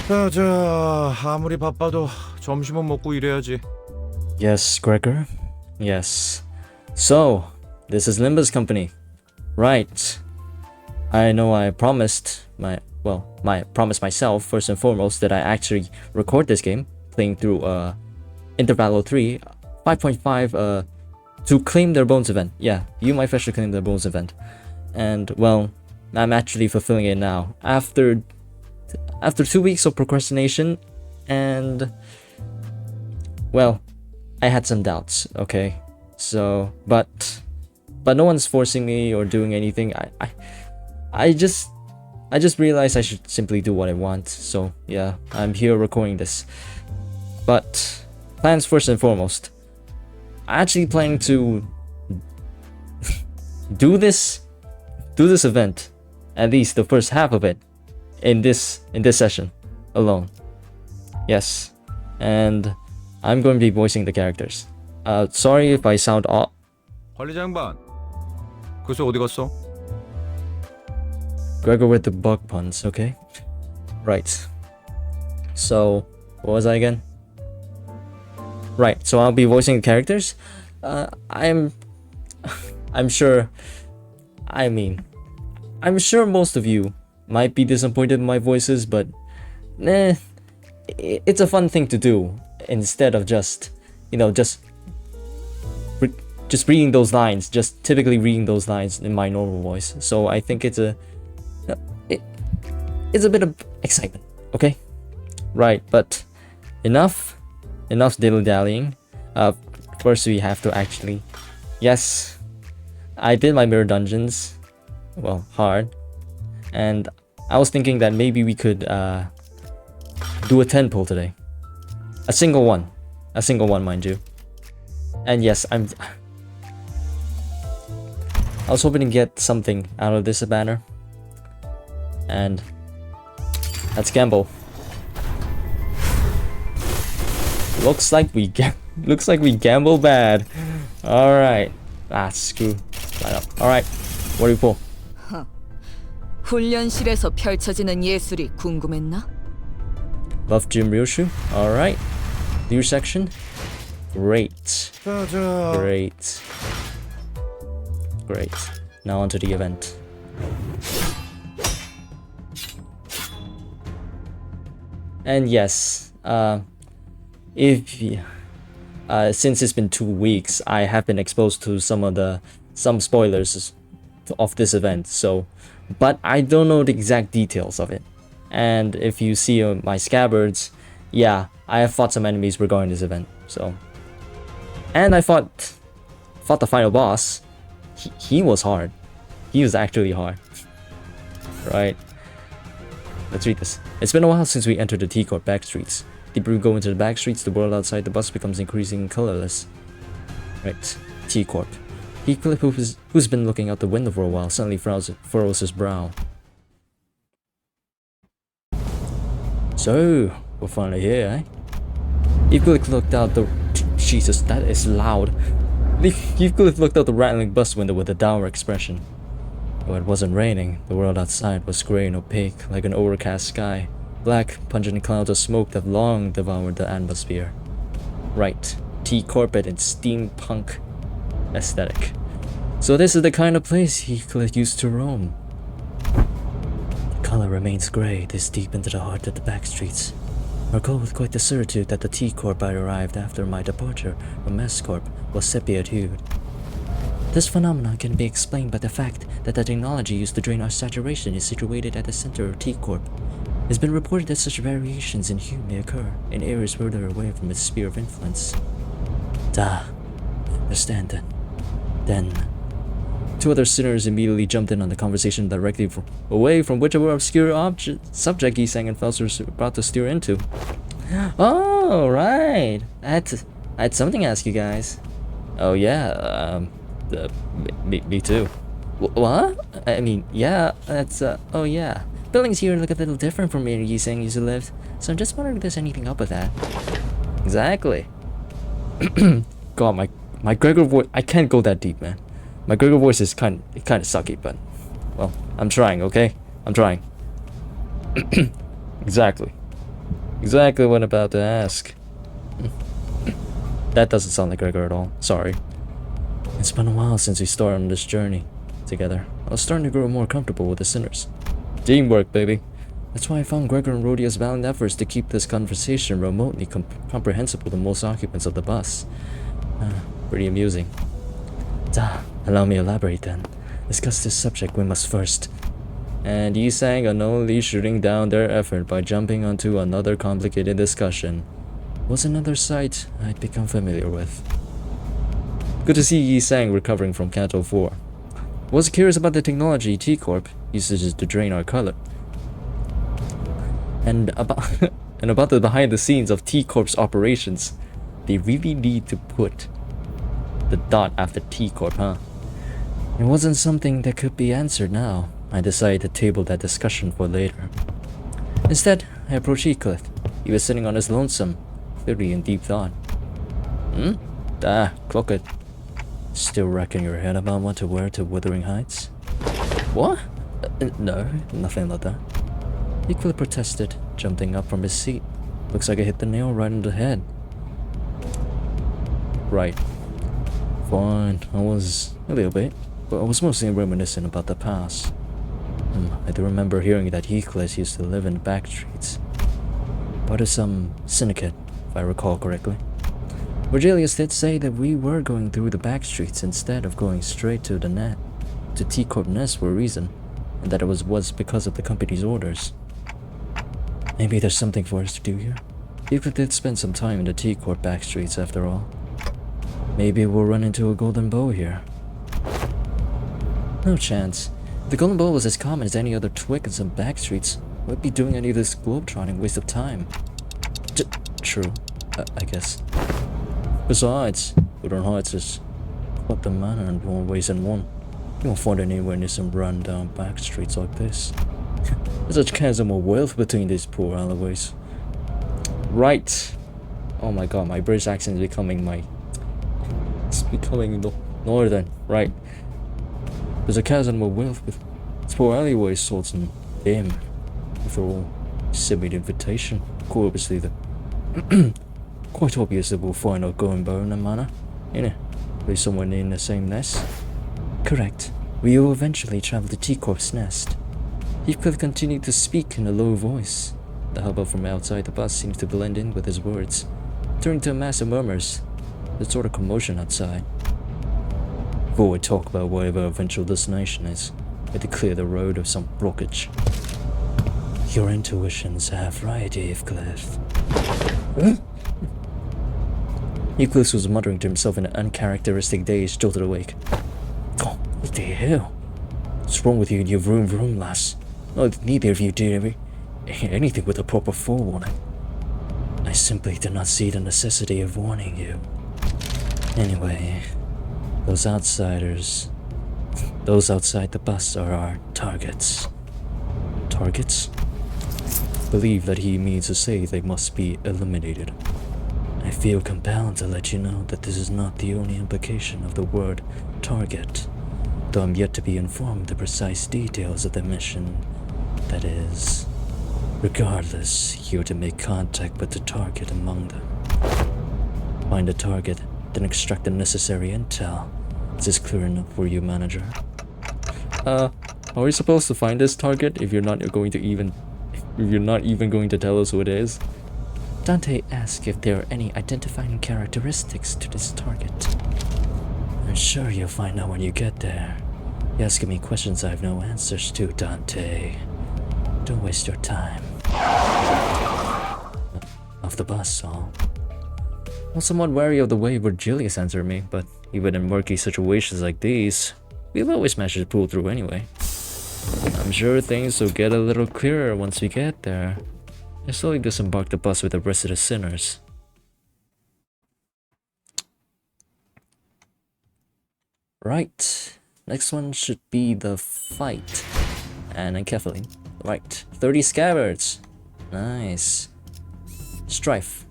자, 아무리 바빠도 점심은 먹고 일해야지. Yes, Gregor. Yes. So, this is Limbus company. Right. I know I promised promised myself first and foremost that I actually record this game playing through Intervallo 3 5.5 to claim their bones event. Yeah, you might freshly claim their bones event. And well, I'm actually fulfilling it now after 2 weeks of procrastination, and well, I had some doubts, okay? So, but no one's forcing me or doing anything. I just realized I should simply do what I want. So, yeah, I'm here recording this. But plans first and foremost. I actually planning to do this event, at least the first half of it, in this session alone. Yes. And I'm going to be voicing the characters. Sorry if I sound off. 관리자 양반, 그새 어디 갔어? Gregor with the bug puns, okay? Right. So, what was I again? Right, so I'll be voicing the characters. I'm sure, I'm sure most of you might be disappointed in my voices, but it's a fun thing to do instead of just reading those lines, just typically reading those lines in my normal voice. So I think it's a bit of excitement, okay? Right, but enough dilly-dallying. First we have to actually, yes, I did my mirror dungeons, well, hard, and I was thinking that maybe we could do a 10 pull today. A single one, mind you. And yes, I was hoping to get something out of this banner, and let's gamble. Looks like we gamble bad. All right. Screw. Right up. All right. What do we pull? 훈련실에서 펼쳐지는 예술이 궁금했나? Buff Gym Ryoshu. All right. Leader section. Great. Great. Great. Now onto the event. And yes, since it's been 2 weeks, I have been exposed to some spoilers of this event. So, but I don't know the exact details of it. And if you see my scabbards, yeah, I have fought some enemies regarding this event. So, and I fought the final boss. He was hard. He was actually hard. Right. Let's read this. It's been a while since we entered the T-Corp back streets. Deeper we go into the back streets, the world outside the bus becomes increasingly colorless. Right. T-Corp. Heathcliff, who's been looking out the window for a while, suddenly furrows his brow. So, we're finally here, eh? Heathcliff looked out the... Jesus, that is loud. Heathcliff looked out the rattling bus window with a dour expression. Though it wasn't raining, the world outside was grey and opaque, like an overcast sky. Black, pungent clouds of smoke have long devoured the atmosphere. Right, T-Corporate and steampunk aesthetic. So this is the kind of place Heathcliff used to roam. The color remains grey this deep into the heart of the back streets. I recall with quite the certitude that the T-Corp I arrived after my departure from S-Corp was sepia-hued. This phenomenon can be explained by the fact that the technology used to drain our saturation is situated at the center of T-Corp. It's been reported that such variations in hue may occur in areas further away from its sphere of influence. Understand then. Then, 2 other sinners immediately jumped in on the conversation directly away from whichever obscure subject Gisang and Felser was about to steer into. Oh, right. I had something to ask you guys. Oh yeah, me too. What? I mean, yeah, that's, oh yeah. Buildings here look a little different from where Gisang used to live, so I'm just wondering if there's anything up with that. Exactly. God, my Gregor voice, I can't go that deep, man. My Gregor voice is kind of sucky, but, well, I'm trying, okay? I'm trying. Exactly. Exactly what I'm about to ask. That doesn't sound like Gregor at all. Sorry. It's been a while since we started on this journey together. I was starting to grow more comfortable with the sinners. Teamwork, baby. That's why I found Gregor and Rhodia's valiant efforts to keep this conversation remotely comprehensible to most occupants of the bus. Pretty amusing. Allow me to elaborate then. Discuss this subject we must first. And Yi Sang unknowingly shooting down their effort by jumping onto another complicated discussion was another sight I'd become familiar with. Good to see Yi Sang recovering from Canto 4. Was curious about the technology T-Corp uses to drain our color. And about the behind the scenes of T-Corp's operations. They really need to put the dot after T-Corp, huh? It wasn't something that could be answered now. I decided to table that discussion for later. Instead, I approached Heathcliff. He was sitting on his lonesome, clearly in deep thought. Clock it. Still racking your head about what to wear to Wuthering Heights? What? No, nothing like that. Heathcliff protested, jumping up from his seat. Looks like I hit the nail right on the head. Right. Fine, I was a little bit, but I was mostly reminiscent about the past. I do remember hearing that Heathcliff used to live in the back streets. Part of some syndicate, if I recall correctly. Virgilius did say that we were going through the back streets instead of going straight to the net, to T-Corp Nest for a reason, and that it was because of the company's orders. Maybe there's something for us to do here. Heathcliff did spend some time in the T-Corp back streets after all. Maybe we'll run into a golden bow here. No chance. If the golden bow was as common as any other twig in some back streets, we'd be doing any of this globetrotting waste of time. True, I guess. Besides, Wuthering Heights is quite the manner in more ways than one. You won't find anywhere near some run-down back streets like this. There's such chasm of wealth between these poor alleyways. Right. Oh my god, my British accent is becoming It's becoming northern. Right. There's a chasm of wealth with its poor alleyways sorts and them. After all, send me the invitation. Quite obviously we'll find our golden bow in a manner. Innit? We're somewhere near the same nest. Correct. We will eventually travel to T-Corp's nest. Heathcliff continued to speak in a low voice. The hubbub from outside the bus seemed to blend in with his words, turning to a mass of murmurs, the sort of commotion outside. Before we talk about whatever our eventual destination is, we had to clear the road of some blockage. Your intuition's half right, Heathcliff. Heathcliff was muttering to himself in an uncharacteristic daze, jolted awake. Oh, what the hell? What's wrong with you and your vroom lass? Neither of you did anything with a proper forewarning. I simply did not see the necessity of warning you. Anyway, those outsiders, those outside the bus are our targets. Targets? Believe that he means to say they must be eliminated. I feel compelled to let you know that this is not the only implication of the word target, though I'm yet to be informed the precise details of the mission. That is, regardless, you're to make contact with the target among them. Find the target, then extract the necessary intel. Is this clear enough for you, manager? Are we supposed to find this target if you're not even going to tell us who it is? Dante asked if there are any identifying characteristics to this target. I'm sure you'll find out when you get there. You're asking me questions I have no answers to, Dante. Don't waste your time. Off the bus, all. I'm somewhat wary of the way Virgilius answered me, but even in murky situations like these, we've always managed to pull through anyway. I'm sure things will get a little clearer once we get there. I slowly disembarked the bus with the rest of the sinners. Right, next one should be the fight. And carefully. Right, 30 scabbards. Nice. Strife.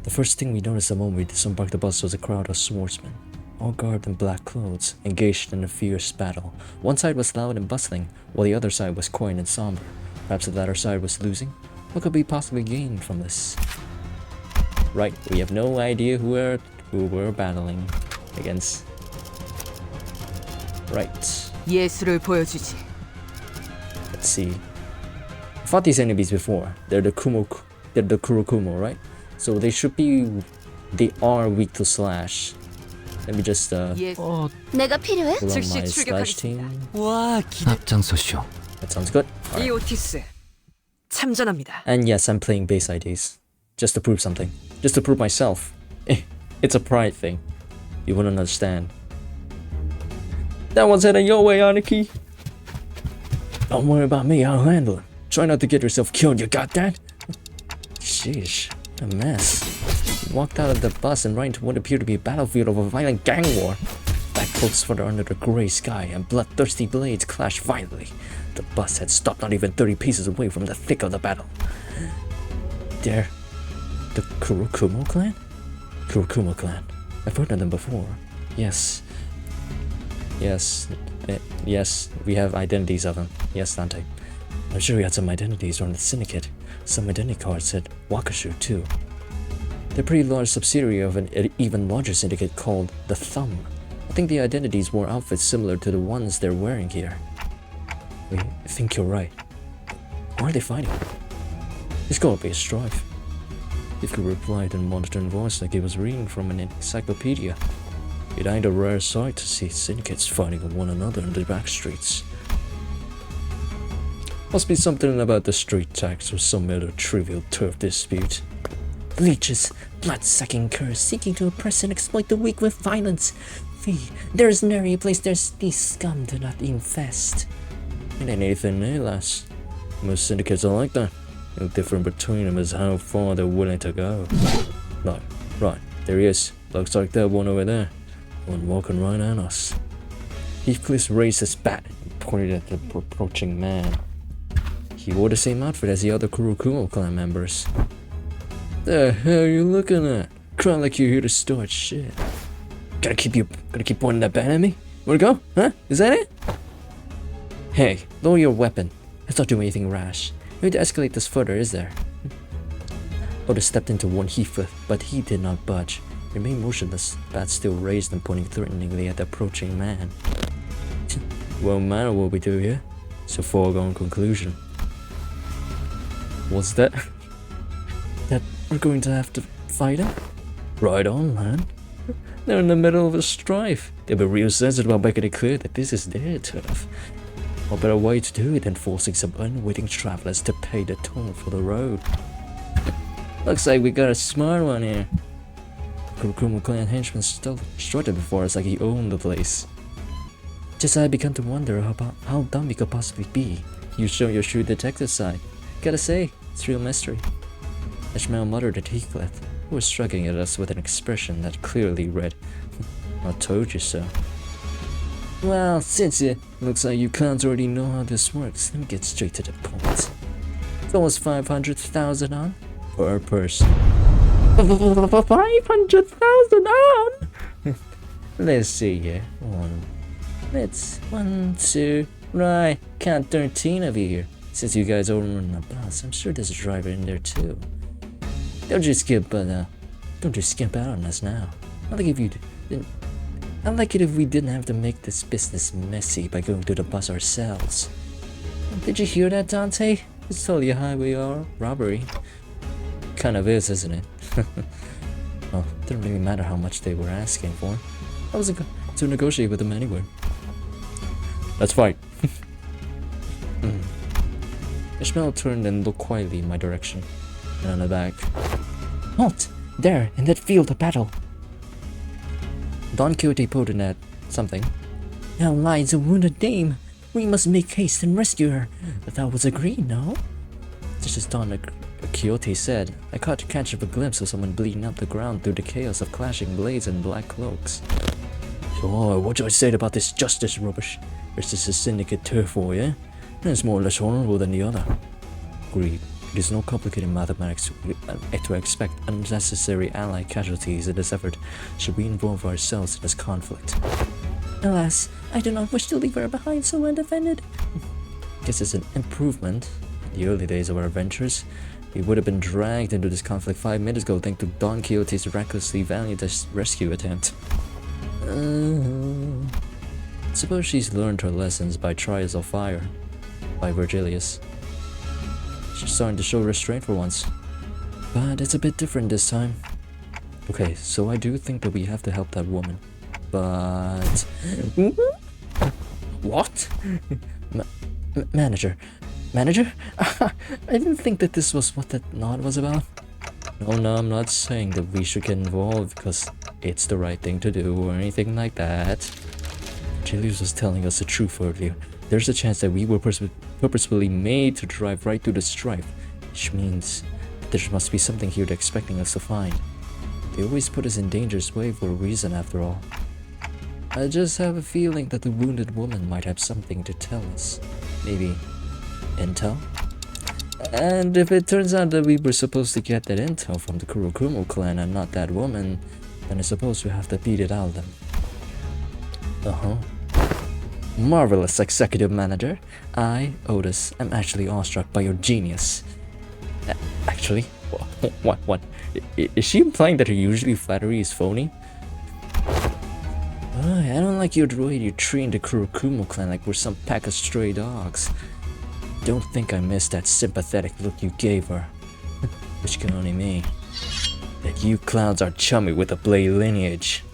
The first thing we noticed the moment we disembarked the bus was a crowd of swordsmen, all garbed in black clothes, engaged in a fierce battle. One side was loud and bustling, while the other side was quiet and somber. Perhaps the latter side was losing, What could we possibly gain from this? Right, we have no idea who we're battling against. Right, 예술을 보여주지. let's see. I fought these enemies before. They're the Kurokumo, right? So they are weak to slash. Let me just pull 내가 필요해? on my 즉시 slash team. 와, 앞장서시오. That sounds good. Alright. 이오티스 참전합니다. And yes, I'm playing BaseIDs. Just to prove something. Just to prove myself. It's a pride thing. You wouldn't understand. That one's heading your way, Aniki. Don't worry about me, I'll handle it. Try not to get yourself killed, you got that? Sheesh, a mess. He walked out of the bus and right into what appeared to be a battlefield of a violent gang war. Back close further under the grey sky, and bloodthirsty blades clashed violently. The bus had stopped not even 30 paces away from the thick of the battle. There, the Kurokumo clan? Kurokumo clan. I've heard of them before. Yes. Yes, we have identities of them. Yes, Dante. I'm sure we had some identities from the Syndicate. Some identity cards said Wakashu too. They're a pretty large subsidiary of an even larger syndicate called the Thumb. I think the identities wore outfits similar to the ones they're wearing here. Wait, I think you're right. Why are they fighting? There's gotta be a strife. If he replied in monotone voice like he was reading from an encyclopedia. It ain't a rare sight to see syndicates fighting with one another in the back streets. Must be something about the street tax or some other trivial turf dispute. Leeches, blood-sucking curs seeking to oppress and exploit the weak with violence. Fee, there is nary a place there's these scum do not infest. It ain't anything new, lass. Most syndicates are like that. The difference between them is how far they're willing to go. Right, there he is. Looks like that one over there. One walking right at us. Heathcliff raised his bat and pointed at the approaching man. He wore the same outfit as the other Kurokumo clan members. The hell are you looking at? Crying like you're here to start shit. Gotta keep pointing that bat at me? Wanna go? Huh? Is that it? Hey, lower your weapon. Let's not do anything rash. No need to escalate this further, is there? Oda stepped into one Heathcliff, but he did not budge. He remained motionless, bat still raised and pointing threateningly at the approaching man. Won't matter what we do here. It's a foregone conclusion. What's that? That we're going to have to fight him? Right on, man. They're in the middle of a strife. They'll be real sensitive about making it clear that this is their turf. What better way to do it than forcing some unwitting travelers to pay the toll for the road? Looks like we got a smart one here. Kurokumo clan henchman strutted before us like he owned the place. Just I began to wonder about how dumb we could possibly be. You show your shrewd detective side. Gotta say, it's real mystery. Ishmael muttered at Heathcliff, who was shrugging at us with an expression that clearly read, I told you so. Well, since it looks like you clowns already know how this works, let me get straight to the point. It's almost 500,000 on per person. 500,000 on! Let's see here. One, two, right. Count 13 of you here. Since you guys are running the bus, I'm sure there's a driver in there too. Don't just skimp out on us now. I'd like it if we didn't have to make this business messy by going to the bus ourselves. Did you hear that, Dante? It's totally a highway robbery. Kind of is, isn't it? Well, it didn't really matter how much they were asking for. I wasn't going to negotiate with them anyway. Let's fight. Ishmael turned and looked quietly in my direction, and on the back. Halt! There, in that field of battle! Don Quixote pointed at something. Now lies a wounded dame. We must make haste and rescue her. That was agreed, no? Just as Don Quixote said, I caught a catch of a glimpse of someone bleeding up the ground through the chaos of clashing blades and black cloaks. So, what do I say about this justice rubbish? Is this a syndicate turf for you? It's more or less honorable than the other. Agreed. It is no complicated mathematics to expect unnecessary allied casualties in this effort should we involve ourselves in this conflict. Alas, I do not wish to leave her behind so undefended. Guess it's an improvement in the early days of our adventures. We would have been dragged into this conflict 5 minutes ago thanks to Don Quixote's recklessly valiant rescue attempt. Suppose she's learned her lessons by trials of fire. By Virgilius. She's starting to show restraint for once. But it's a bit different this time. Okay, so I do think that we have to help that woman. But... What? Manager? Manager? I didn't think that this was what that nod was about. No, I'm not saying that we should get involved because it's the right thing to do or anything like that. Julius was telling us the truth earlier. There's a chance that we were purposefully made to drive right through the strife, which means there must be something here they're expecting us to find. They always put us in danger's way for a reason after all. I just have a feeling that the wounded woman might have something to tell us. Maybe intel? And if it turns out that we were supposed to get that intel from the Kurokumo clan and not that woman, then I suppose we have to beat it out of them. Marvelous, Executive Manager. I, Otis, am actually awestruck by your genius. Actually? What? Is she implying that her usually flattery is phony? I don't like your way you trained the Kurokumo clan like we're some pack of stray dogs. Don't think I missed that sympathetic look you gave her. Which can only mean that you clowns are chummy with the Blade lineage.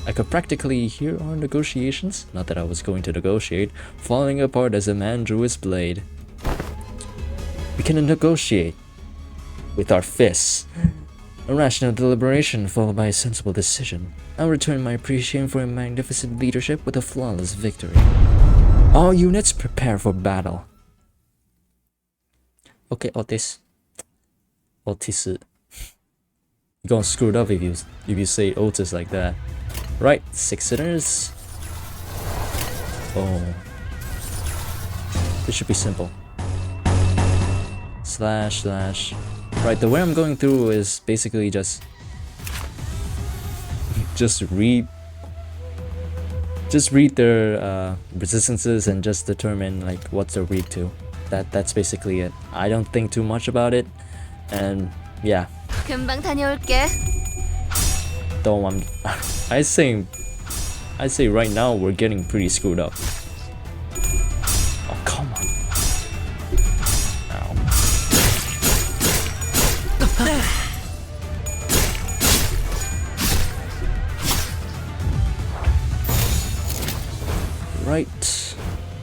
I could practically hear our negotiations, not that I was going to negotiate, falling apart as a man drew his blade. We can negotiate with our fists. A rational deliberation followed by a sensible decision. I'll return my appreciation for your magnificent leadership with a flawless victory. All units prepare for battle. Okay, Otis. You're gonna screw it up if you say Otis like that. Right, 6 sinners. Oh. This should be simple. Slash. Right, the way I'm going through is basically just read their resistances and just determine like what's they're weak to. That's basically it. I don't think too much about it, and yeah. 금방 다녀올게. Though I say right now we're getting pretty screwed up. Oh come on. Ow.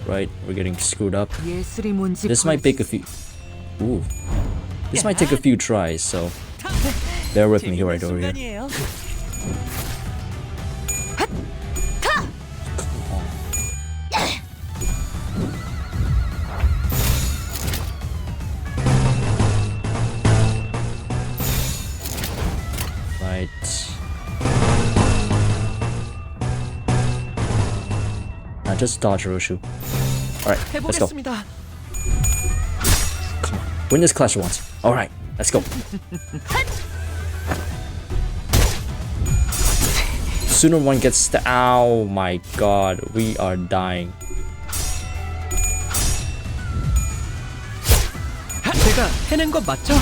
Right, we're getting screwed up. 예술이 뭔지 This might take a few. Ooh. This might take a few tries, so bear with me right over here. Just dodge Roshu. Alright, let's go. Come on, win this clash once. Alright, let's go. Sooner one gets oh my god, we are dying. 제가 해낸 거 맞죠?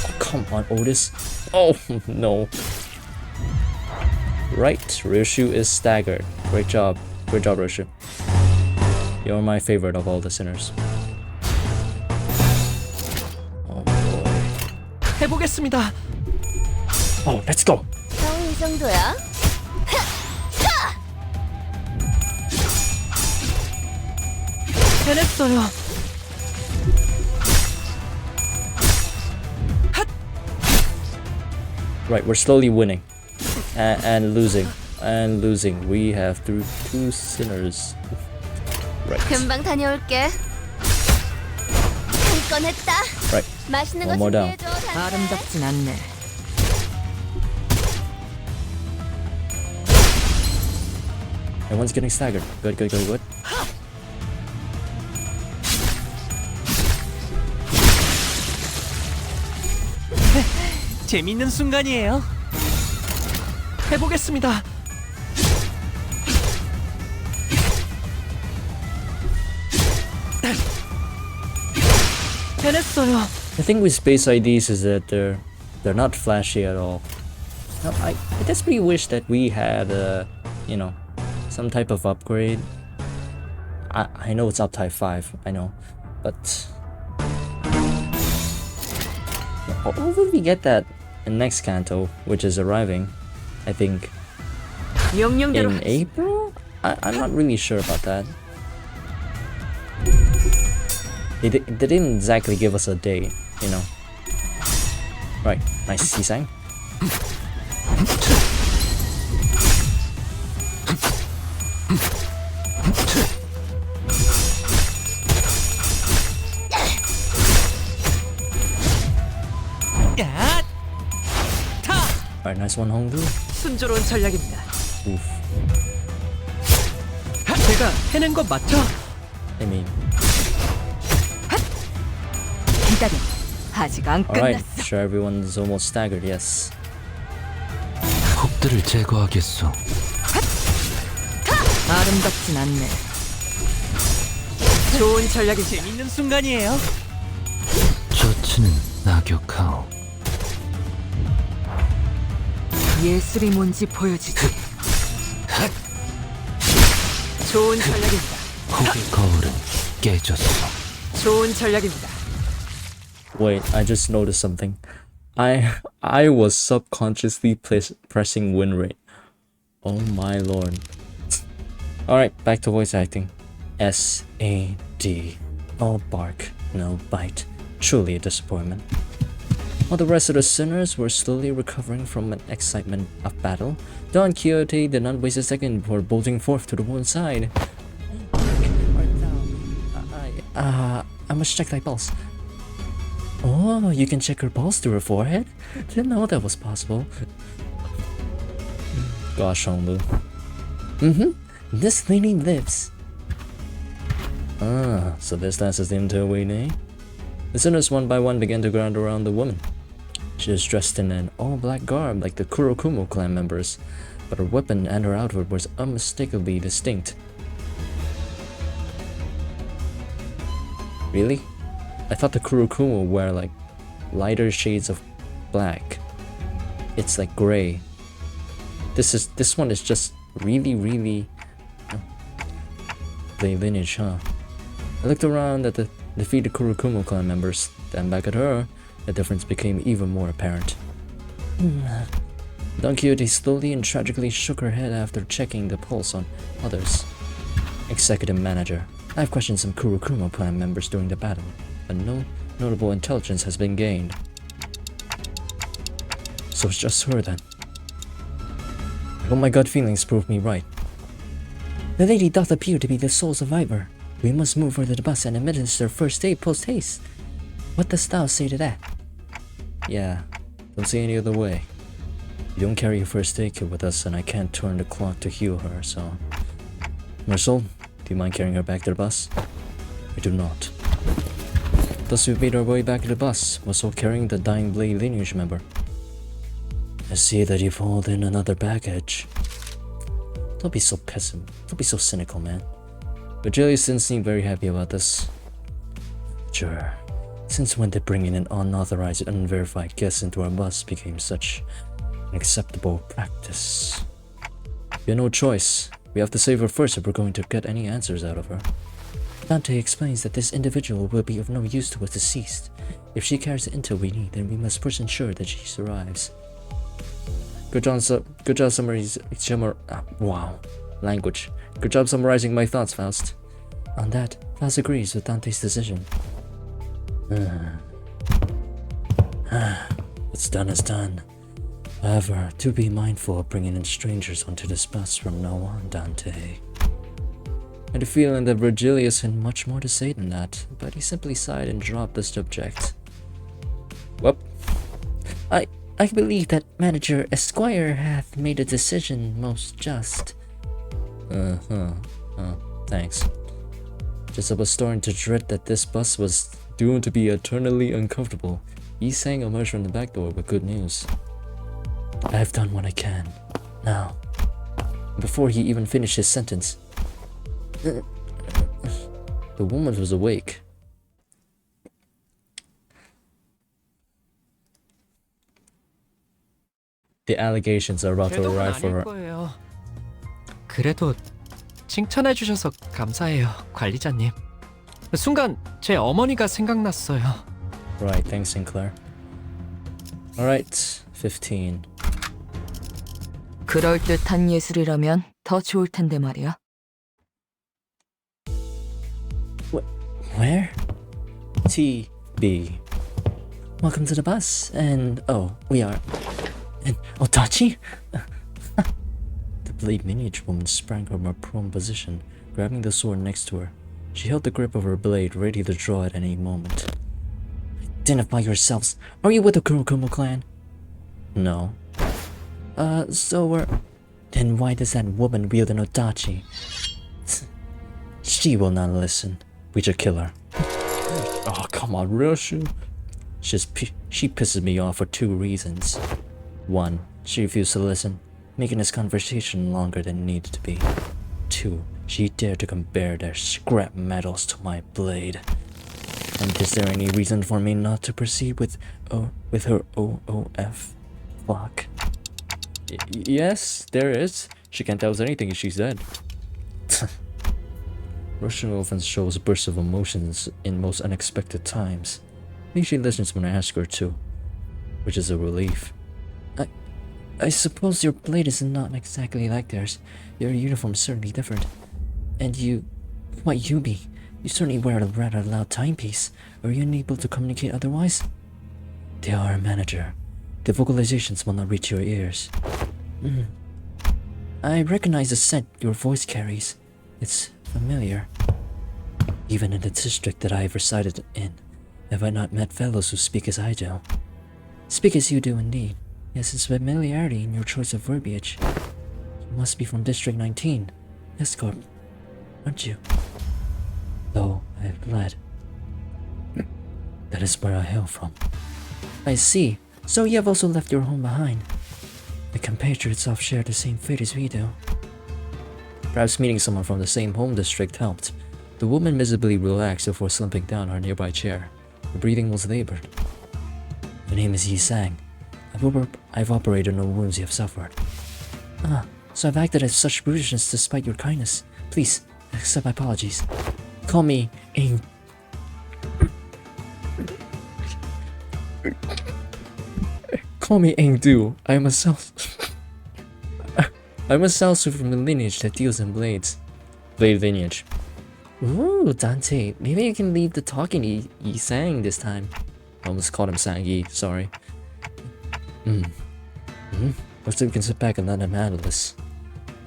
Oh, come on, Otis. Oh no. Right, Roshu is staggered. Great job, Roshu. You're my favorite of all the sinners. Oh boy. 해보겠습니다. Oh, let's go. 이 정도야? 해냈어요. Right, we're slowly winning. And losing. We have through 2 sinners. Right. 금방 다녀올게. 한 건 했다. Right. 맛있는 One 거 more down. 준비해줘. 단테. 아름답진 않네. Everyone's getting staggered. Good. 재밌는 순간이에요. 해보겠습니다. 해냈어요. The thing with space IDs is that they're not flashy at all. Now, I desperately wish that we had you know, some type of upgrade. I know it's up type 5, I know, but hopefully we get that in next canto, which is arriving, I think, 명령대로 in April? I'm not really sure about that. They didn't exactly give us a day, you know. Right, nice Sisang. 야! 타! Alright, nice one, Hongdu. 순조로운 전략입니다. Oof. 제가 해낸 거 맞죠? I mean, 기다려. 아직 안 alright, 끝났어. sure, everyone's almost staggered, yes. 폭들을 제거하겠소. 아름답진 않네. 좋은 전략이지. 재밌는 순간이에요. 저치는 낙엽하오. 예술이 뭔지 보여주지. 좋은 전략입니다. 폭의 거울은 깨졌소. 좋은 전략입니다. Wait, I just noticed something. I was subconsciously pressing win rate. Oh my lord. Alright, back to voice acting. S-A-D. All bark, no bite. Truly a disappointment. While the rest of the sinners were slowly recovering from an excitement of battle, Don Quixote did not waste a second before bolting forth to the woman's side. I must check thy pulse. Oh, you can check her pulse through her forehead? Didn't know that was possible. Gosh, Honglu. This lady lives. Ah, so this dances the entire way, eh? The sinners one by one began to gather around the woman. She was dressed in an all-black garb like the Kurokumo clan members, but her weapon and her outfit was unmistakably distinct. Really? I thought the Kurokumo wear like lighter shades of black. It's like gray. This one is just really the lineage, huh? I looked around at the defeated Kurokumo clan members, then back at her, the difference became even more apparent. Don Quixote slowly and tragically shook her head after checking the pulse on others. Executive Manager, I've questioned some Kurokumo clan members during the battle, but no notable intelligence has been gained. So it's just her then. I hope my gut feelings proved me right. The lady doth appear to be the sole survivor. We must move her to the bus and administer first aid post-haste. What dost thou say to that? Yeah, don't see any other way. We don't carry a first aid kit with us and I can't turn the clock to heal her, so... Marcel, do you mind carrying her back to the bus? I do not. Thus we made our way back to the bus, Marcel carrying the dying Blade lineage member. I see that you've hauled in another baggage. Don't be so Don't be so cynical, man. But Julius didn't seem very happy about this. Sure. Since when did bringing an unauthorized, unverified guest into our bus became such an acceptable practice? We have no choice. We have to save her first if we're going to get any answers out of her. Dante explains that this individual will be of no use to us deceased. If she carries the intel we need, then we must first ensure that she survives. Good job Good job summarizing my thoughts, Faust. On that, Faust agrees with Dante's decision. What's done is done. However, do be mindful of bringing in strangers onto this bus from now on, Dante. I had a feeling that Virgilius had much more to say than that, but he simply sighed and dropped the subject. Well, I believe that Manager Esquire hath made a decision most just. Thanks. Just as I was starting to dread that this bus was doomed to be eternally uncomfortable, Yi Sang emerged from the back door with good news. I have done what I can. Now. Before he even finished his sentence, the woman was awake. The allegations are about to 제독은 arrive 아닐 for. 거예요. 그래도 칭찬해 주셔서 감사해요, 관리자님. 순간 제 어머니가 생각났어요. Right, thanks, Sinclair. Alright, 15. 그럴듯한 예술이라면 더 좋을 텐데 말이야. Where? TB. Welcome to the bus, and we are. And Otachi? The blade miniature woman sprang from her prone position, grabbing the sword next to her. She held the grip of her blade, ready to draw at any moment. Identify yourselves. Are you with the Kurokumo clan? No. So we're. Then why does that woman wield an Otachi? She will not listen. We should kill her. Oh, come on, Roshu. She pisses me off for 2 reasons. 1. She refused to listen, making this conversation longer than it needed to be. 2. She dared to compare their scrap metals to my blade. And is there any reason for me not to proceed with her OOF? Fuck. Yes, there is. She can't tell us anything if she's dead. Russian often shows bursts of emotions in most unexpected times. I think she listens when I ask her to, which is a relief. I suppose your blade is not exactly like theirs. Your uniform is certainly different. And you certainly wear a rather loud timepiece. Are you unable to communicate otherwise? They are a manager. The vocalizations will not reach your ears. I recognize the scent your voice carries. It's familiar. Even in the district that I have resided in, have I not met fellows who speak as I do? Speak as you do indeed. Yes, it's familiarity in your choice of verbiage. You must be from District 19, Escorp, aren't you? Though I have fled. That is where I hail from. I see. So you have also left your home behind. The compatriots all share the same fate as we do. Perhaps meeting someone from the same home district helped. The woman visibly relaxed before slumping down on a nearby chair. Her breathing was labored. My name is Yi Sang. I've operated on wounds you have suffered. So I've acted as such brutishness despite your kindness. Please, accept my apologies. Call me Ing... Call me Engdu. I'm a Salsu from the lineage that deals in blades. Blade lineage. Ooh, Dante. Maybe you can leave the talking Yi Sang this time. I almost called him Sang Yi, sorry. Looks like we can sit back and let him handle this.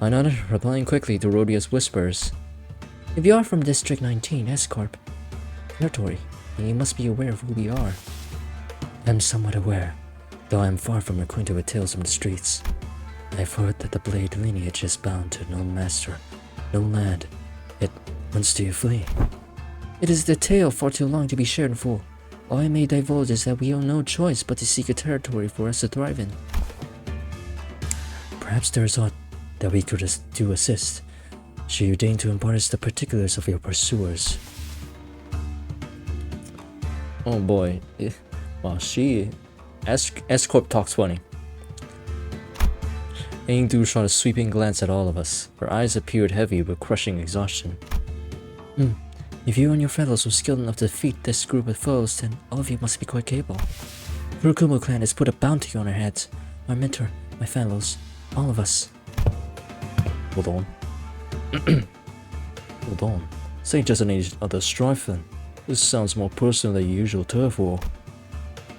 I nodded, replying quickly to Rhodia's whispers. If you are from District 19, Escorp territory, then you must be aware of who we are. I'm somewhat aware, though I am far from acquainted with tales from the streets. I've heard that the blade lineage is bound to no master, no land. Yet, whence do you flee? It is the tale far too long to be shared in full. All I may divulge is that we have no choice but to seek a territory for us to thrive in. Perhaps there is aught that we could do assist. Should you deign to impart us the particulars of your pursuers? Oh boy. Wow, Escorp talks funny. Engdu shot a sweeping glance at all of us. Her eyes appeared heavy with crushing exhaustion. If you and your fellows were skilled enough to defeat this group of foes, then all of you must be quite capable. The Kurokumo clan has put a bounty on our heads. My mentor, my fellows, all of us. Hold on. Hold on. This ain't just any other strife then. This sounds more personal than the usual turf war.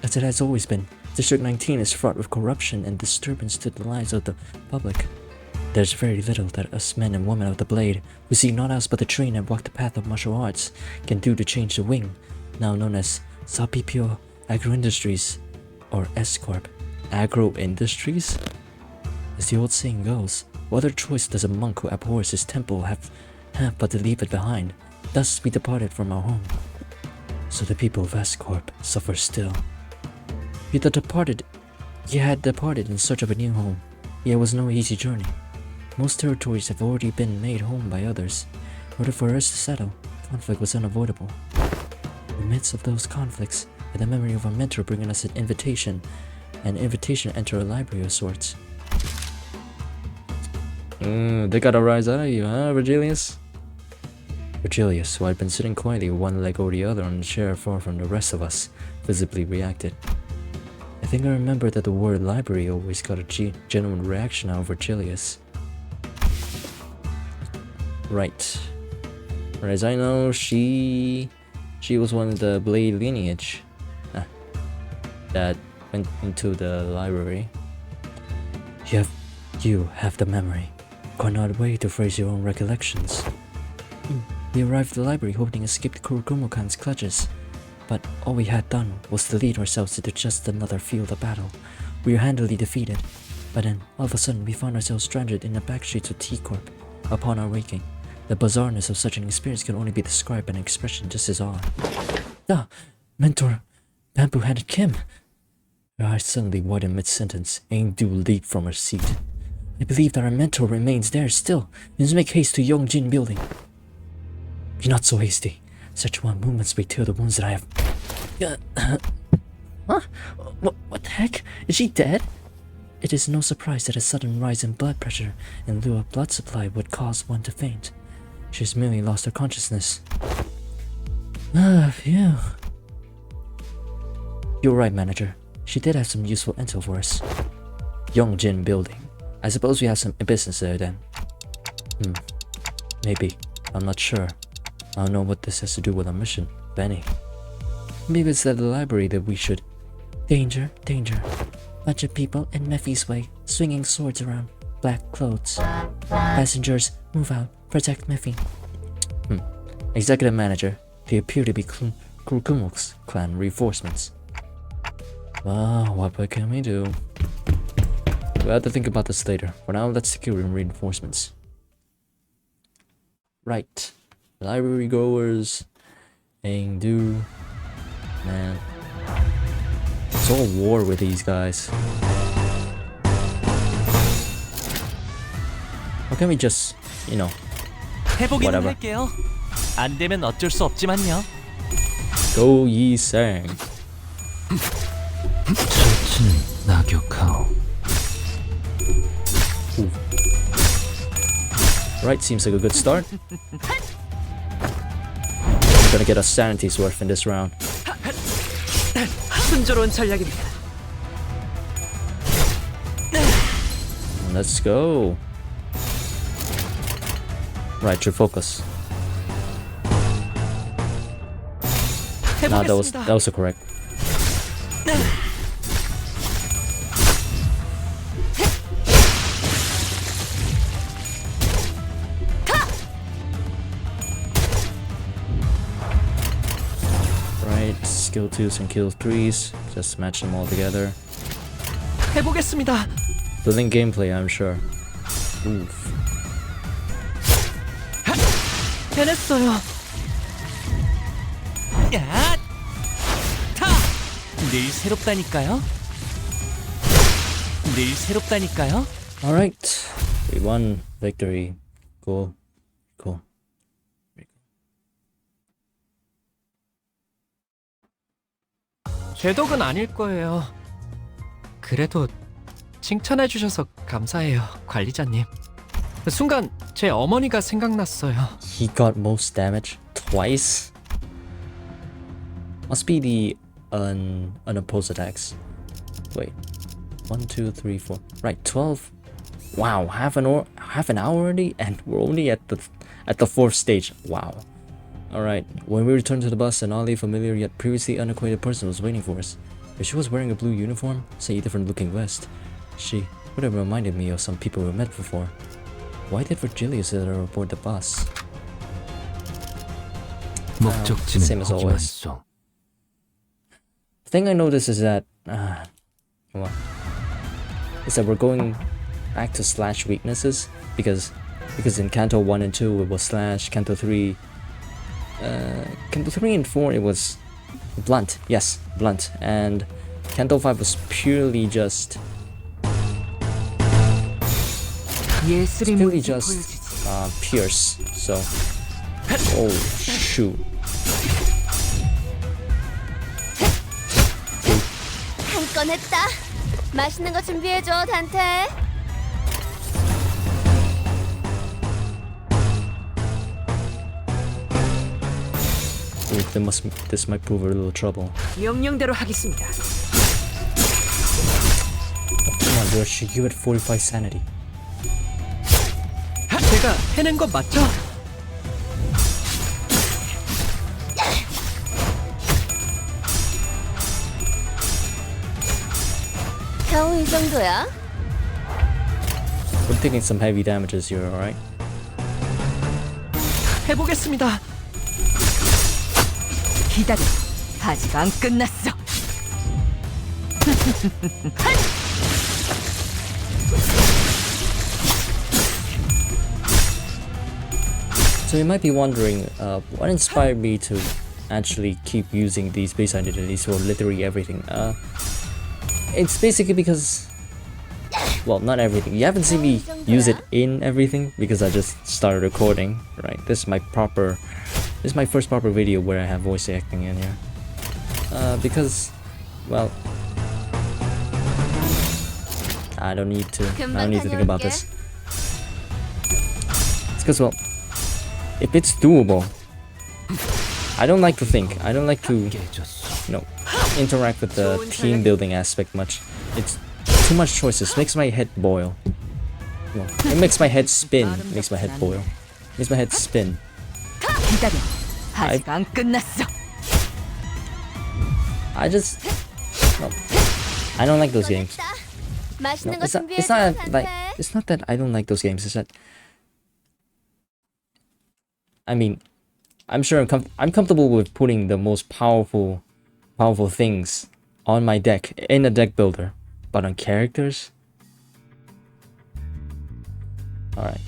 As it has always been, District 19 is fraught with corruption and disturbance to the lives of the public. There's very little that us men and women of the blade, who see naught else but to train and walk the path of martial arts, can do to change the wing, now known as Sapipio Agro-Industries, or Escorp. Agro-Industries? As the old saying goes, what other choice does a monk who abhors his temple have but to leave it behind? Thus we departed from our home. So the people of Escorp suffer still. Ye had departed in search of a new home, yet it was no easy journey. Most territories have already been made home by others. In order for us to settle, conflict was unavoidable. In the midst of those conflicts, with the memory of our mentor bringing us an invitation, an invitation to enter a library of sorts. They got a rise out of you, huh, Virgilius? Virgilius, who had been sitting quietly with one leg over the other on the chair far from the rest of us, visibly reacted. I think I remember that the word library always got a genuine reaction out of Virgilius. Right. As I know, she was one of the Blade lineage that went into the library. You have the memory. Quite not a way to phrase your own recollections. We arrived at the library hoping to escape the Kurokumo-kan's clutches, but all we had done was to lead ourselves into just another field of battle. We were handily defeated, but then all of a sudden we found ourselves stranded in the back streets of T-Corp. Upon our waking, the bizarreness of such an experience can only be described by an expression just as odd. Ah, Mentor, bamboo-headed Kim. Her eyes suddenly widened mid-sentence, and Du leaped from her seat. I believe that our mentor remains there still. Let's make haste to Yongjin building. Be not so hasty. Such wild movements may tear the wounds that I have. Huh? What the heck? Is she dead? It is no surprise that a sudden rise in blood pressure in lieu of blood supply would cause one to faint. She has merely lost her consciousness. Ah, phew. You're right, manager. She did have some useful intel for us. Yongjin building. I suppose we have some business there then. Maybe. I'm not sure. I don't know what this has to do with our mission, if any. Maybe it's at the library that we should... Danger, danger. Bunch of people in Mephi's way, swinging swords around, black clothes. Passengers, move out, protect Mephi. Executive manager, they appear to be Kurokumo's clan reinforcements. Well, what can we do? We'll have to think about this later. For now, let's secure reinforcements. Right. Library goers. Du. Man. It's all war with these guys. Why can't we just, you know, 해보기는 whatever. 할게요. 안 되면 어쩔 수 없지만요. Go Yi Sang. 처치는 낙역하오. Right, seems like a good start. Gonna get a sanity's worth in this round. 순조로운 전략입니다. Let's go. Right, your focus. Nah, that was correct. Right, skill 2s and kill 3s. Just match them all together. 해보겠습니다. Building gameplay, I'm sure. Oof. 해냈어요. 야! 타! 늘 새롭다니까요. 늘 새롭다니까요. Alright, we won victory. Cool. Cool. 제 덕은 아닐 거예요. 그래도 칭찬해 주셔서 감사해요, 관리자님. 순간 제 어머니가 생각났어요. He got most damage twice. Must be the unopposed attacks. Wait, 1, 2, 3, 4. Right, 12. Wow, half an hour already, and we're only at the fourth stage. Wow. All right. When we returned to the bus, an oddly familiar yet previously unacquainted person was waiting for us. If she was wearing a blue uniform, say a different-looking vest, she would have reminded me of some people we met before. Why did Virgilius let her aboard the bus? 목적지는 same as always. 확인했소. The thing I noticed is that we're going back to slash weaknesses because in Canto 1 and 2 it was slash, Canto 3 and 4 it was blunt, yes, blunt, and Canto 5 was purely just 예술이 purely 뭔지 just 보여주지. pierce. So oh shoot. 한 건 했다. 맛있는 거 준비해줘, 단테. Ooh, this might prove a little trouble. 명령대로 하겠습니다. Come on, Yoshi, you had 45 sanity. 제가 해낸 거 맞죠? 겨우 이 정도야? We're taking some heavy damages here, alright? 해보겠습니다. 기다려. 아직 안 끝났어. So you might be wondering, what inspired me to actually keep using these base identities for literally everything? It's basically because, well, not everything. You haven't seen me use it in everything because I just started recording, right? This is my first proper video where I have voice acting in here. Because, well, I don't need to think about this. It's because, well, if it's doable, I don't like to think. I don't like to, you know, interact with the team building aspect much. It's too much choices. Makes my head boil. No, it makes my head spin. It makes my head boil. Makes my head spin. 기다려. 아직 안 끝났어. I just, no, I don't like those games. No, 맛있는 거 it's not 준비해줘, like, 단테. it's not that I don't like those games. It's that, I mean, I'm sure I'm comfortable with putting the most powerful things on my deck in a deck builder, but on characters. All right.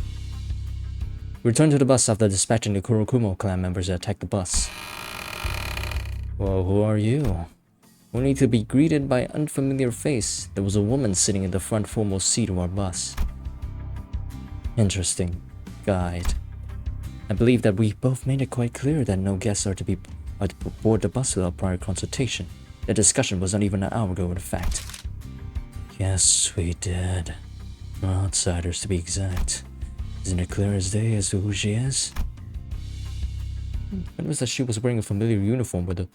Return to the bus after dispatching the Kurokumo clan members that attacked the bus. Well, who are you? Only to be greeted by an unfamiliar face. There was a woman sitting in the front foremost seat of our bus. Interesting. Guide. I believe that we both made it quite clear that no guests are to board the bus without prior consultation. The discussion was not even an hour ago, in fact. Yes, we did. We're outsiders, to be exact. Isn't it clear as day as to who she is? It was that she was wearing a familiar uniform with the...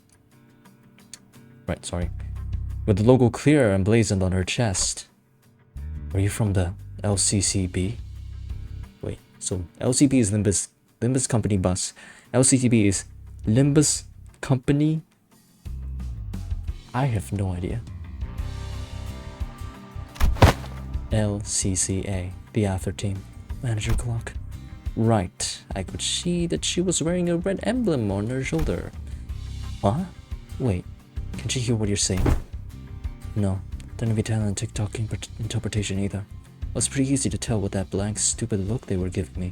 Right, sorry. With the logo clear emblazoned on her chest. Are you from the LCCB? Wait, so LCB is Limbus Company bus. LCCB is Limbus Company? I have no idea. LCCA, the after team. Manager clock. Right, I could see that she was wearing a red emblem on her shoulder. Huh? Wait, can she hear what you're saying? No, don't have Italian TikTok interpretation either. It was pretty easy to tell with that blank, stupid look they were giving me.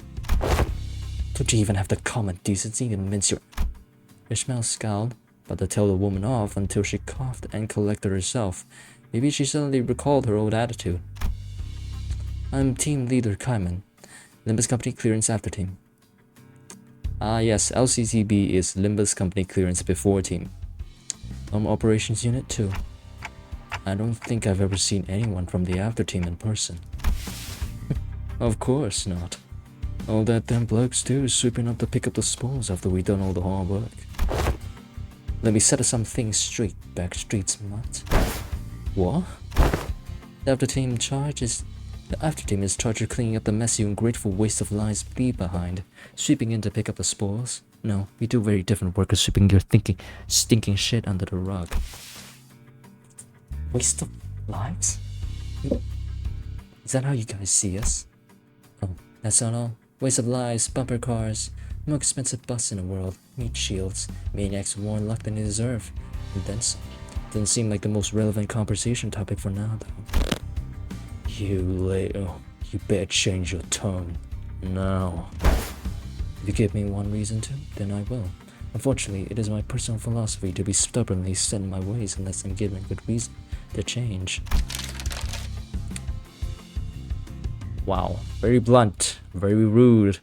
Don't you even have the common decency to mince your... Ishmael scowled, but to tell the woman off until she coughed and collected herself. Maybe she suddenly recalled her old attitude. I'm team leader Kaiman. Limbus Company Clearance After Team. Ah yes, LCCB is Limbus Company Clearance Before Team. Operations Unit 2. I don't think I've ever seen anyone from the After Team in person. Of course not. All that them blokes do is sweeping up to pick up the spoils after we done all the hard work. Let me set some things straight, back streets, mutt. What? The After Team is charged with cleaning up the messy and ungrateful waste of lives leave behind, sweeping in to pick up the spoils. No, we do very different work of sweeping your stinking shit under the rug. Waste of lives? Is that how you guys see us? Oh, that's not all. Waste of lives, bumper cars, more expensive bus in the world, meat shields, maniacs more luck than they deserve. And then some. Doesn't seem like the most relevant conversation topic for now, though. You little, you better change your tone. Now. If you give me one reason to, then I will. Unfortunately, it is my personal philosophy to be stubbornly set in my ways unless I'm given a good reason to change. Wow, very blunt, very rude.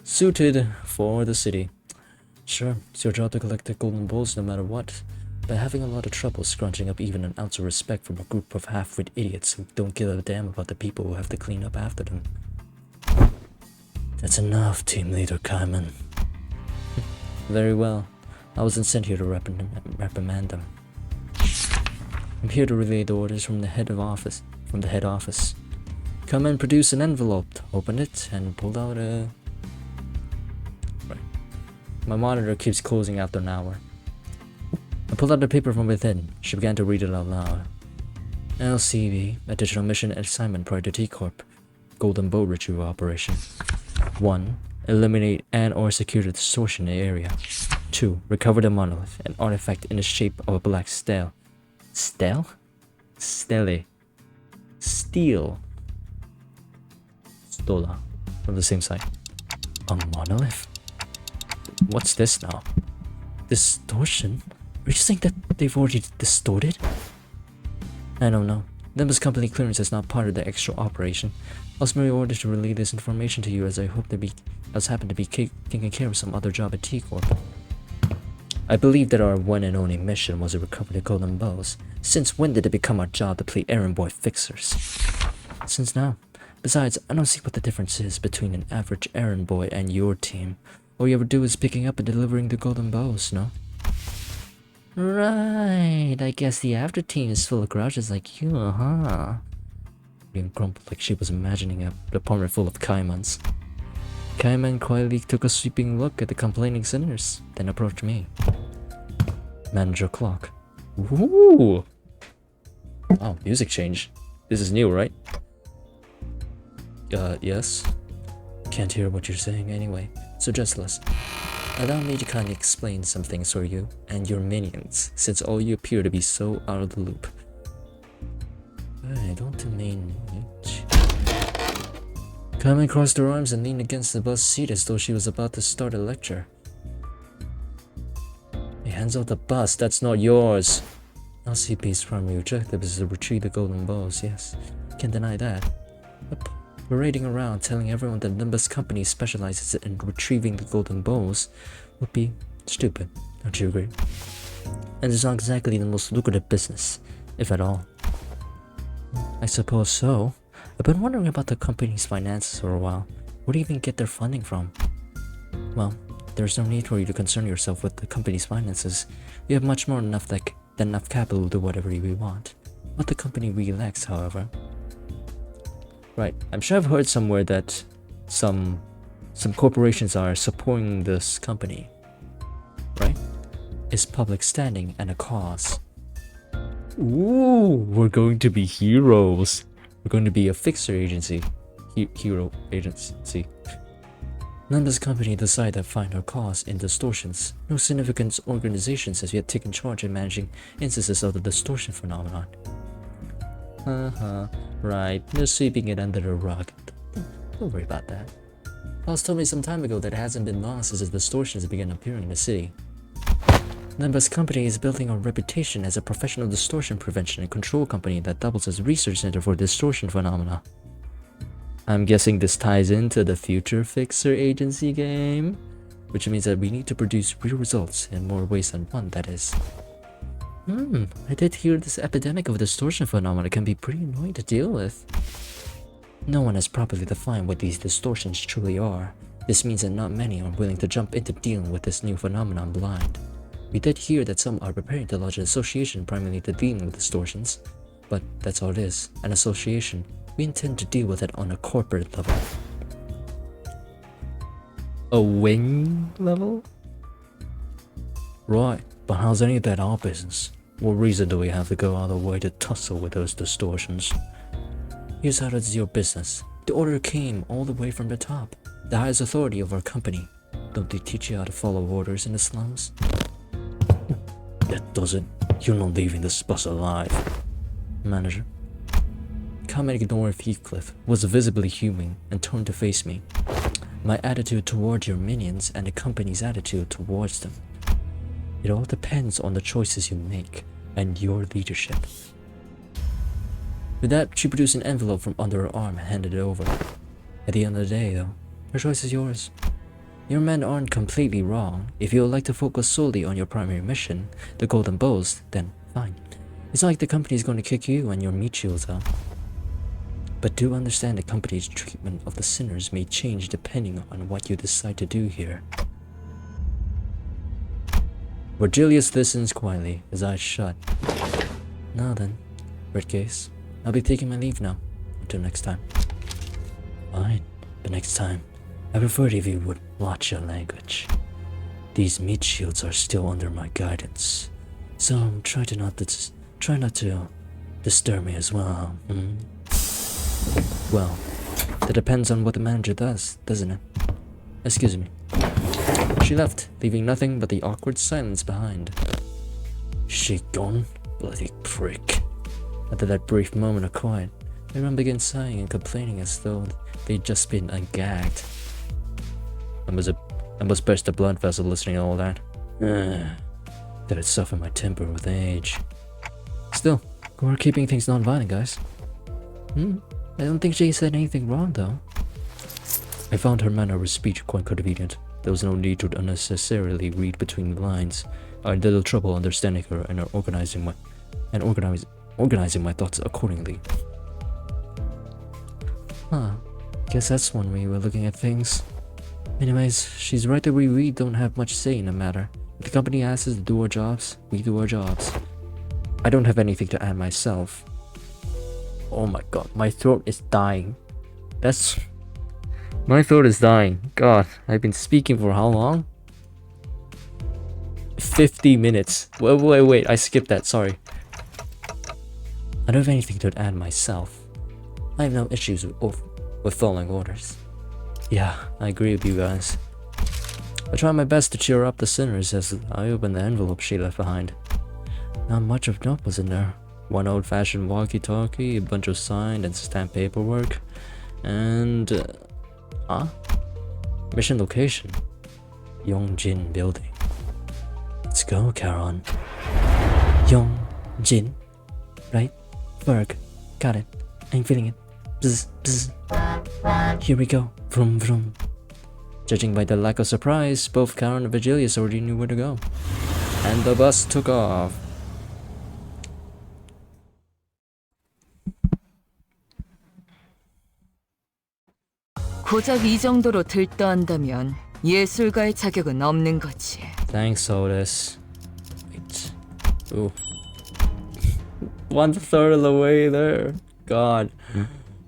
Suited for the city. Sure, it's your job to collect the golden balls no matter what. but having a lot of trouble scrunching up even an ounce of respect from a group of half-wit idiots who don't give a damn about the people who have to clean up after them. That's enough, Team Leader Kaiman. Very well. I wasn't sent here to reprimand them. I'm here to relay the orders from the head office. Kaiman produced an envelope, opened it, and pulled out a... Right. My monitor keeps closing after an hour. I pulled out the paper from within. She began to read it out loud. LCV, Additional Mission Assignment prior to T-Corp. Golden Boat Retrieval Operation. 1. Eliminate and/or secure the distortion area. 2. Recover the monolith, an artifact in the shape of a black stele. Stele? Stele. Steel. Stola. From the same site. A monolith? What's this now? Distortion? Are you saying that they've already distorted? I don't know. Limbus company clearance is not part of the extra operation. I was merely ordered to relay this information to you as I happened to be taking care of some other job at T-Corp. I believe that our one and only mission was to recover the golden bows. Since when did it become our job to play errand boy fixers? Since now. Besides, I don't see what the difference is between an average errand boy and your team. All you ever do is picking up and delivering the golden bows, no? Right, I guess the after team is full of grouches like you, huh? Being grumbled like she was imagining a department full of Kaimans. Kaiman quietly took a sweeping look at the complaining sinners, then approached me. Manager clock. Ooh! Oh, music change. This is new, right? Yes. Can't hear what you're saying anyway, so just listen. Allow me to kindly explain some things for you and your minions, since all you appear to be so out of the loop. I don't mean much. Kaiman crossed her arms and leaned against the bus seat as though she was about to start a lecture. Hey, hands off the bus, that's not yours! LCP's primary objective is to retrieve the golden bows, yes. Can't deny that. But parading around telling everyone that Limbus company specializes in retrieving the golden bows would be stupid, don't you agree? And it's not exactly the most lucrative business, if at all. I suppose so. I've been wondering about the company's finances for a while. Where do you even get their funding from? Well, there's no need for you to concern yourself with the company's finances. We have much more than enough capital to do whatever we want. What the company really lacks, however. Right, I'm sure I've heard somewhere that some corporations are supporting this company, right? Is public standing and a cause. Ooh, we're going to be heroes. We're going to be a fixer agency. Hero agency. Limbus company decided to find our cause in distortions. No significant organizations has yet taken charge in managing instances of the distortion phenomenon. Right, just sweeping it under the rug. Don't worry about that. Boss told me some time ago that it hasn't been long since the distortions began appearing in the city. Limbus company is building a reputation as a professional distortion prevention and control company that doubles as research center for distortion phenomena. I'm guessing this ties into the future fixer agency game, which means that we need to produce real results in more ways than one, that is. I did hear this epidemic of distortion phenomena can be pretty annoying to deal with. No one has properly defined what these distortions truly are. This means that not many are willing to jump into dealing with this new phenomenon blind. We did hear that some are preparing to launch an association primarily to dealing with distortions, but that's all it is, an association. We intend to deal with it on a corporate level. A wing level? Right, but how's any of that our business? What reason do we have to go out of the way to tussle with those distortions? Here's how it's your business. The order came all the way from the top, the highest authority of our company. Don't they teach you how to follow orders in the slums? That doesn't. You're not leaving this bus alive. Manager. Kaiman ignored Heathcliff, was visibly human, and turned to face me. My attitude toward your minions and the company's attitude towards them. It all depends on the choices you make and your leadership. With that, she produced an envelope from under her arm and handed it over. At the end of the day, though, her choice is yours. Your men aren't completely wrong. If you would like to focus solely on your primary mission, the Golden Bows, then fine. It's not like the company is going to kick you and your meat shields out. But do understand the company's treatment of the sinners may change depending on what you decide to do here. Virgilius listens quietly, his eyes shut. Now then, Redcase, I'll be taking my leave now. Until next time. Fine, but next time, I prefer if you would watch your language. These meat shields are still under my guidance, so try not to disturb me as well. Well, that depends on what the manager does, doesn't it? Excuse me. She left, leaving nothing but the awkward silence behind. She gone? Bloody prick. After that brief moment of quiet, everyone began sighing and complaining as though they'd just been ungagged. I must burst a blood vessel listening to all that. That it softened my temper with age. Still, we're keeping things non-violent, guys. I don't think she said anything wrong, though. I found her manner of speech quite convenient. There was no need to unnecessarily read between the lines. I had little trouble understanding her and organizing my thoughts accordingly. Guess that's one way we're looking at things. Anyways, she's right that we really don't have much say in the matter. If the company asks us to do our jobs, we do our jobs. I don't have anything to add myself. Oh my god, my throat is dying. My throat is dying. God, I've been speaking for how long? 50 minutes. Wait, I skipped that, sorry. I don't have anything to add myself. I have no issues with following orders. Yeah, I agree with you guys. I try my best to cheer up the sinners as I open the envelope she left behind. Not much of note was in there. One old-fashioned walkie-talkie, a bunch of signed and stamped paperwork, and... mission location. Yongjin Building. Let's go, Charon. Yongjin. Right? Berg. Got it. I'm feeling it. Bzz, bzz. Here we go. Vroom, vroom. Judging by the lack of surprise, both Charon and Virgilius already knew where to go. And the bus took off. 고작 이 정도로 들떠한다면 예술가의 자격은 없는 거지. Thanks, Otis. Wait. Ooh. 1/3 of the way there. God.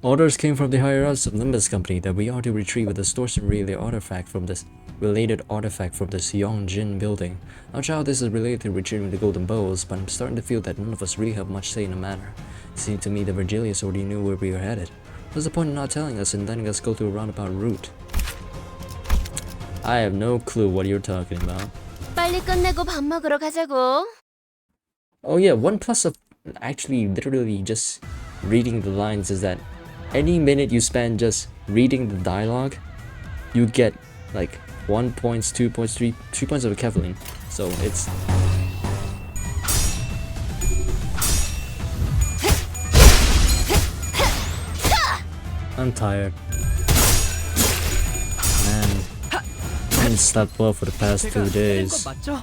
Orders came from the higher-ups of Limbus company that we are to retrieve a distortion-related artifact from this Yongjin building. Not sure how this is related to retrieving the golden bows, but I'm starting to feel that none of us really have much say in the matter. It seemed to me that Virgilius already knew where we were headed. What's the point of not telling us and letting us go through a roundabout route? I have no clue what you're talking about. 빨리 끝내고 밥 먹으러 가자고. Oh yeah, one plus of actually literally just reading the lines is that any minute you spend just reading the dialogue, you get like 1 points, 2 points, 3 points of Kevlin. So it's... I'm tired. Man, I haven't slept well for the past 2 days. 맞죠?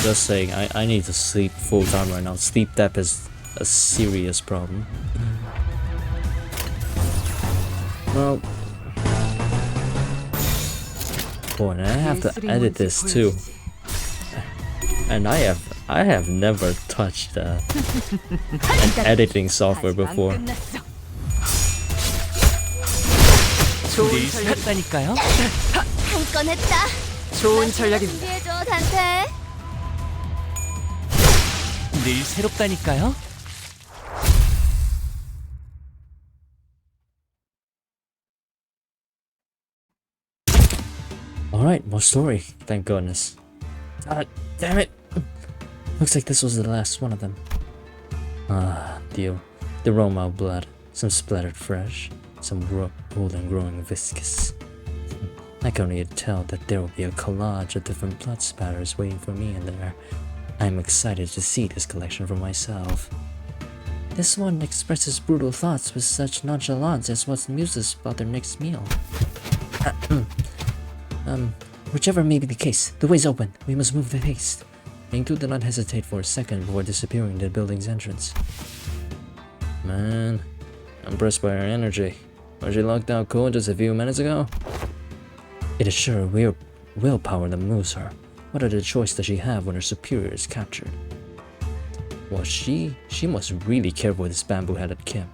Just saying, I need to sleep full time right now. Sleep debt is a serious problem. Well, boy, and I have to edit this too. And I have never touched an editing software before. 좋은 전략이니까요. 한 건 했다. 좋은 전략입니다. 준비해줘, 단테. 늘 새롭다니까요. Alright, more story. Thank goodness. God damn it! Looks like this was the last one of them. The aroma of blood. Some splattered fresh. Some old and growing viscous. I can only tell that there will be a collage of different blood spatters waiting for me in there. I'm excited to see this collection for myself. This one expresses brutal thoughts with such nonchalance as what muses about their next meal. Whichever may be the case, the way's open. We must move with haste. Engdu did not hesitate for a second before disappearing in the building's entrance. Man, I'm impressed by her energy. Was she locked out cold just a few minutes ago? It is sure willpower that moves her. What other choice does she have when her superior is captured? Well, she must really care for this bamboo-headed Kim.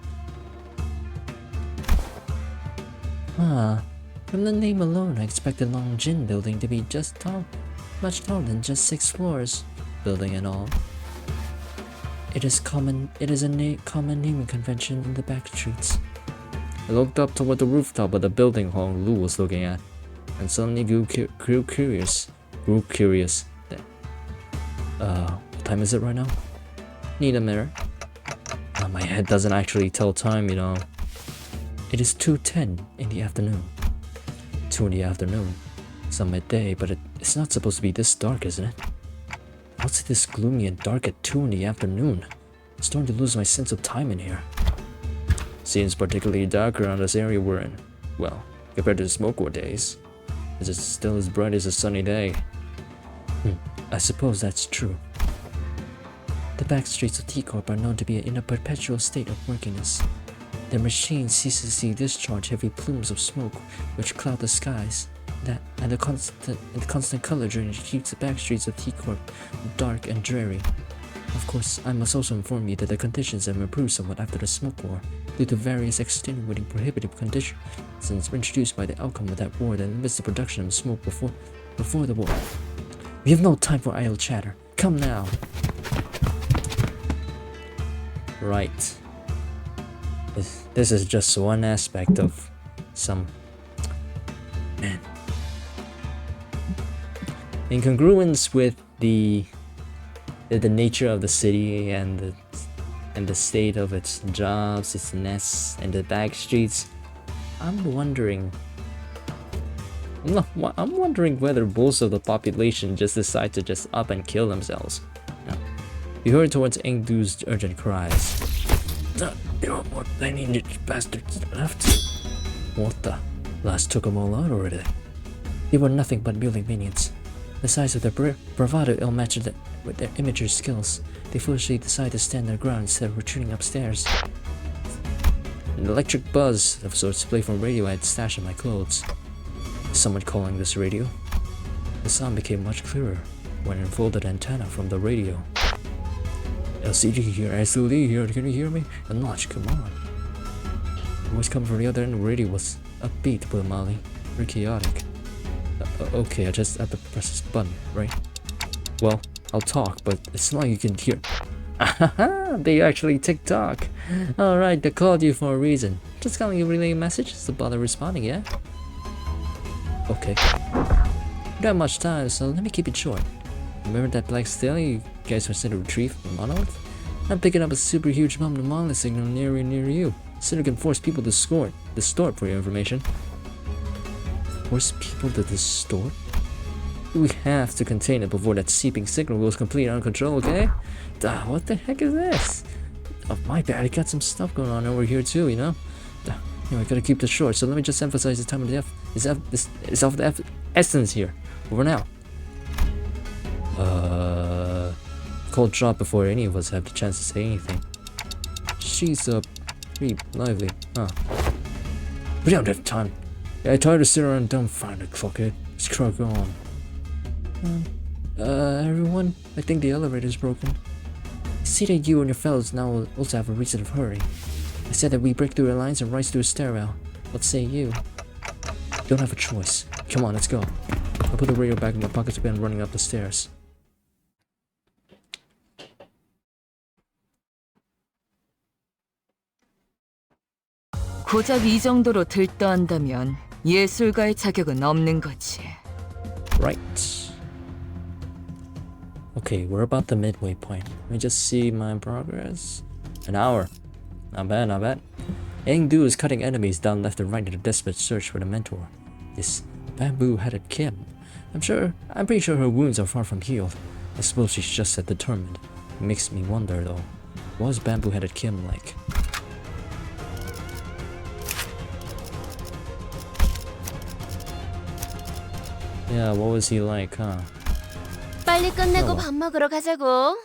From the name alone, I expected Longjin building to be much taller than just 6 floors, building and all. It is a common naming convention in the back streets. I looked up toward the rooftop of the building Hong Lu was looking at, and suddenly grew curious. What time is it right now? Need a mirror? My head doesn't actually tell time, you know. It is 2:10 in the afternoon. 2 in the afternoon. It's not midday, but it's not supposed to be this dark, isn't it? What's this gloomy and dark at 2 in the afternoon? I'm starting to lose my sense of time in here. Seems particularly dark around this area we're in. Well, compared to the smoke days. Is it still as bright as a sunny day? I suppose that's true. The back streets of T-Corp are known to be in a perpetual state of murkiness. Their machines ceaselessly discharge heavy plumes of smoke which cloud the skies. And the constant color drainage keeps the back streets of T-Corp dark and dreary. Of course, I must also inform you that the conditions have improved somewhat after the smoke war, due to various extenuating prohibitive conditions introduced by the outcome of that war that limits the production of smoke before the war. We have no time for idle chatter. Come now. Right. This is just one aspect of some... Man. In congruence with the nature of the city and the state of its jobs, its nests, and the back streets, I'm wondering whether most of the population just decide to just up and kill themselves. No. We heard towards Engdu's urgent cries. There are more tiny bastards left. What the? Last took them all out already. They were nothing but merely minions. The size of their bravado ill-matched with their imagery skills. They foolishly decided to stand their ground instead of retreating upstairs. An electric buzz of sorts played from radio I had stashed in my clothes. Someone calling this radio? The sound became much clearer when it unfolded antenna from the radio. LCD here, SLD here, can you hear me? A notch, come on. The voice coming from the other end of the radio was upbeat but mildly, very chaotic. Okay, I just have to press this button, right? Well, I'll talk, but it's not like you can hear. Ahaha, they actually TikTok. Alright, they called you for a reason. Just calling you relay a message, so bother responding, yeah? Okay. We don't have much time, so let me keep it short. Remember that black stallion you guys were sent to retrieve from Monolith? I'm picking up a super huge bomb to Monolith signal near you. So you can force people to distort for your information. Force people to distort? We have to contain it before that seeping signal goes completely out of control, okay? What the heck is this? Oh, my bad, I got some stuff going on over here too, you know? I gotta keep this short, so let me just emphasize the time of the is of the essence here. Over now. Cold drop before any of us have the chance to say anything. She's pretty lively, huh? We don't have time. I tired to sit around dumbfounded, fuckhead. Let's crack on. Everyone, I think the elevator's broken. I see that you and your fellows now also have a reason to hurry. I said that we break through the lines and rise through a stairwell. What say you? Don't have a choice. Come on, let's go. I'll put the radio back in my pocket and begin running up the stairs. 고작 이 정도로 들떠한다면 예술가의 자격은 없는 거지. Right. Okay, we're about the midway point. Let me just see my progress. An hour. Not bad, not bad. Engdu is cutting enemies down left and right in a desperate search for the mentor. This bamboo-headed Kim. I'm pretty sure her wounds are far from healed. I suppose she's just as determined. It makes me wonder though, what was bamboo-headed Kim like? Yeah, what was he like, huh? 빨리 끝내고 어. 밥 먹으러 가자고.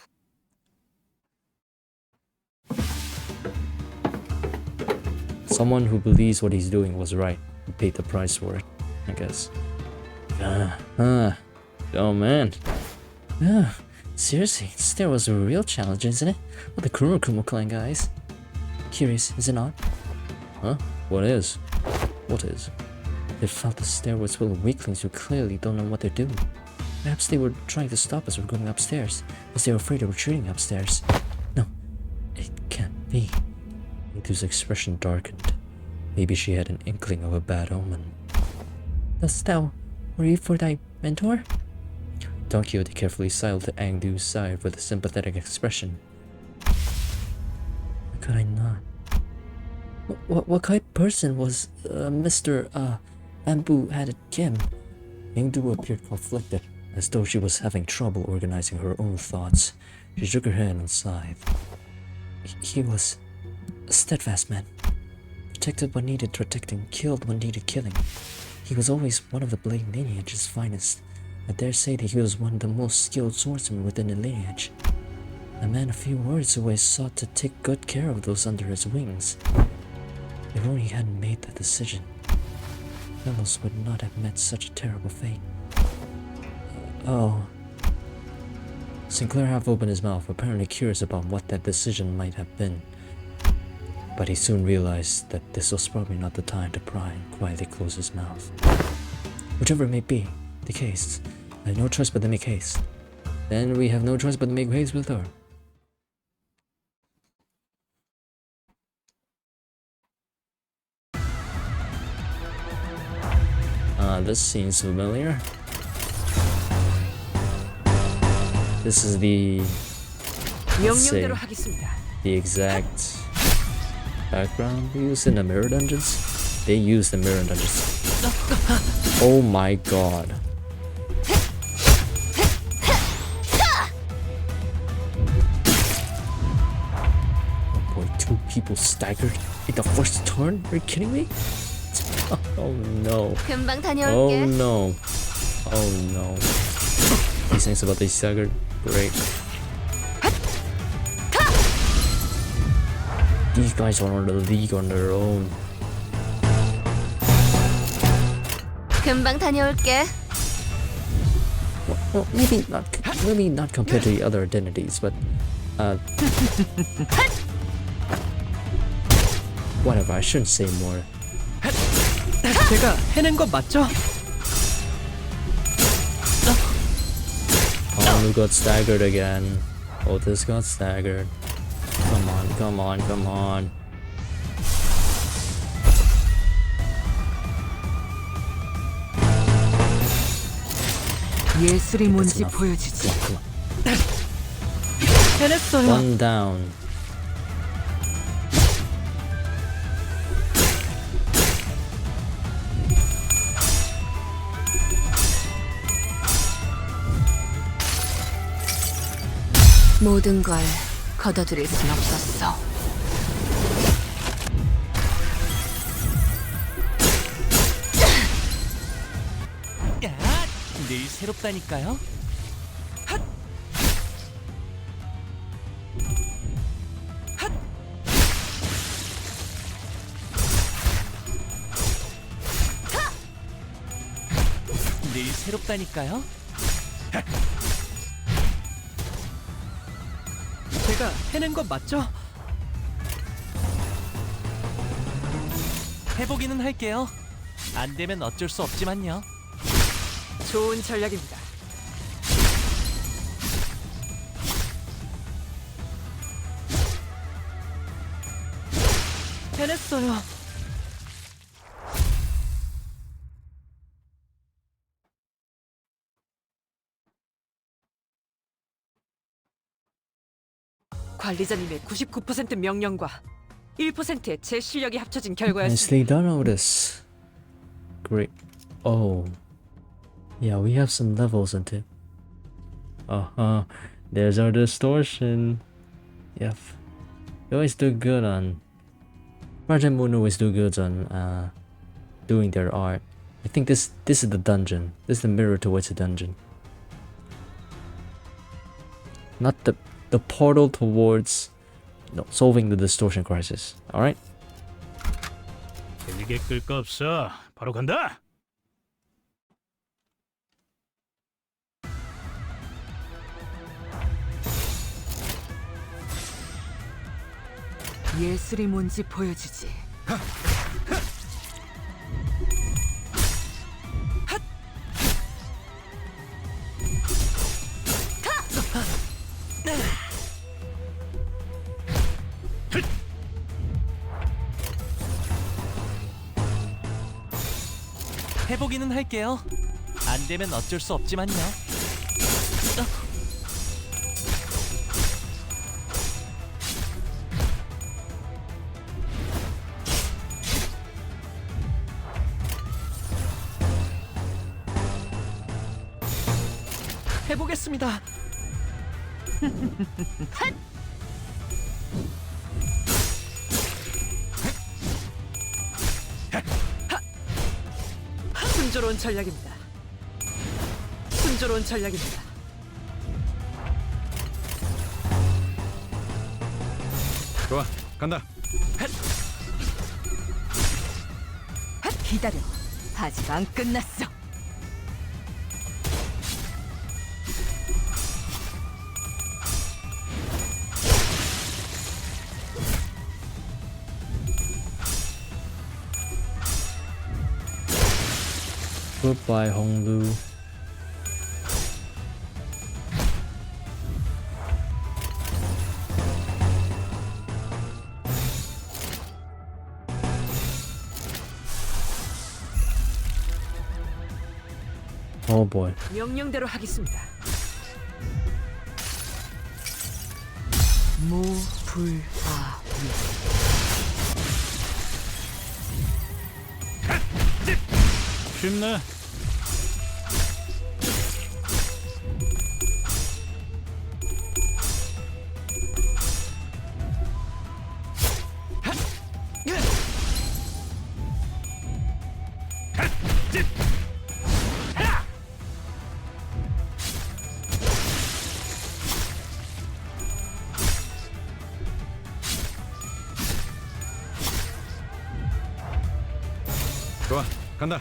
Someone who believes what he's doing was right. He paid the price for it, I guess. Oh man. Seriously, this stair was a real challenge, isn't it? What the Kumo clan guys. Curious, is it not? Huh? What is? What is? They felt the stair was full of weaklings who clearly don't know what they're doing. Perhaps they were trying to stop us from going upstairs, because they were afraid of retreating upstairs. No, it can't be. Indu's expression darkened. Maybe she had an inkling of a bad omen. Dost thou worry for thy mentor? Don Quixote carefully sidled to Angdu's side with a sympathetic expression. How could I not? What kind of person was Mr. Bamboo-headed Kim? Angdu appeared conflicted, as though she was having trouble organizing her own thoughts. She shook her head and sighed. He was a steadfast man. Protected what needed protecting, killed what needed killing. He was always one of the Blade lineage's finest. I dare say that he was one of the most skilled swordsmen within the lineage. A man of few words who always sought to take good care of those under his wings. If only he hadn't made that decision, fellows would not have met such a terrible fate. Oh. Sinclair half opened his mouth, apparently curious about what that decision might have been. But he soon realized that this was probably not the time to pry and quietly close his mouth. Whichever it may be, the case, I have no choice but to make haste. Then we have no choice but to make haste with her. This seems familiar. This is the, let's say, 명령대로 하겠습니다. the exact background used in the mirror dungeons. They use the mirror dungeons. Oh my god. Oh boy, 2 people staggered in the first turn? Are you kidding me? Oh no. 금방 Oh 다녀올게. no. Oh no. These things about they staggered. Great. These guys are on the league on their own. 금방 다녀올게. Well, maybe not compared to the other identities, but whatever. I shouldn't say more. 제가 해낸 거 맞죠? Oh, got staggered again. Otis got staggered. Come on, come on, come on. 예술이 뭔지 enough. 보여주지. Come on. 해냈어요. One down. 모든 걸 걷어들일 순 없었어. 야, 늘 새롭다니까요. 핫! 핫! 늘 새롭다니까요. 제가 해낸 거 맞죠? 해보기는 할게요. 안 되면 어쩔 수 없지만요. 좋은 전략입니다. 해냈어요. 관리자님의 99% 명령과 1%의 제 실력이 합쳐진 결과였습니다. Nicely done, Otis. Great. Oh. Yeah, we have some levels into. There's our distortion. Yep. We always do good on. Project Moon always do good on doing their art. I think this is the dungeon. This is the mirror towards the dungeon. Not the portal towards solving the distortion crisis. All right. 길게 끌 거 없어. 바로 간다. 예술이 뭔지 보여주지. 해보기는 할게요. 안 되면 어쩔 수 없지만요. 해보겠습니다. 순조로운 전략입니다. 순조로운 전략입니다. 좋아, 간다. 기다려. 아직 안 끝났어. Goodbye, Honglu. Oh boy. 명령대로 하겠습니다. 무불아유. 쉽네. 좋아, 간다.